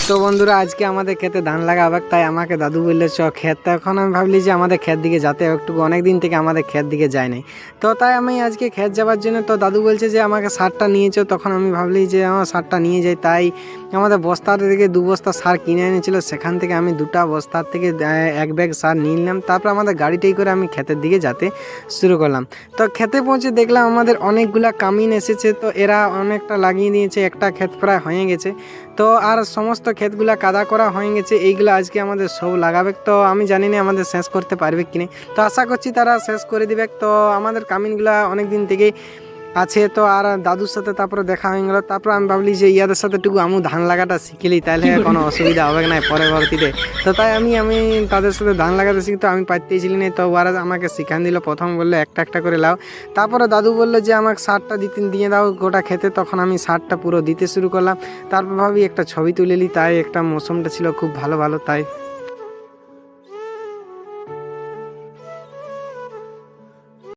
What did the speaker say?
তো বন্ধুরা আজকে আমাদের ক্ষেতে ধান লাগাবে, তাই আমাকে দাদু বললে চ ক্ষেত। তখন আমি ভাবলি যে আমাদের ক্ষেত দিকে যেতে একটু, অনেক দিন থেকে আমাদের ক্ষেত দিকে যায় নাই। তো তাই আমি আজকে ক্ষেত যাওয়ার জন্য, তো দাদু বলছে যে আমাকে সারটা নিয়েছো। তখন আমি ভাবলি যে আমার সারটা নিয়ে যাই, তাই আমাদের বস্তার থেকে 2 বস্তা সার কিনে এনেছিল। সেখান থেকে আমি 2টা বস্তার থেকে 1 ব্যাগ সার নিয়ে নিলাম। তারপর আমাদের গাড়িটাই করে আমি ক্ষেতের দিকে যেতে শুরু করলাম। তো খেতে পৌঁছে দেখলাম আমাদের অনেকগুলা কামিন এসেছে, তো এরা অনেকটা লাগিয়ে দিয়েছে, একটা ক্ষেত প্রায় হয়ে গেছে। তো আর সমস্ত ক্ষেতগুলা কাদা করা হয়ে গেছে, এইগুলো আজকে আমাদের সব লাগাবে। তো আমি জানি না আমাদের শেষ করতে পারবে কিনা, তো আশা করছি তারা শেষ করে দিবে। তো আমাদের কামিনগুলা অনেক দিন থেকেই আছে। তো আর দাদুর সাথে তারপরে দেখা হয়ে গেলো। তারপর আমি ভাবলি যে ইয়াদের সাথে একটু আমি ধান লাগাটা শিখিলি, তাহলে কোনো অসুবিধা হবে না পরবর্তীতে। তো তাই আমি তাদের সাথে ধান লাগাতে শিখি, তো আমি পারতেছিলি না। তো ওরা আমাকে শিখান দিল, প্রথম বললো একটা একটা করে লাও। তারপরে দাদু বললো যে আমাকে সারটা দিয়ে দাও গোটা খেতে। তখন আমি সারটা পুরো দিতে শুরু করলাম। তারপর ভাবি একটা ছবি তুলে নিই, তাই একটা মৌসুমটা ছিল খুব ভালো ভালো, তাই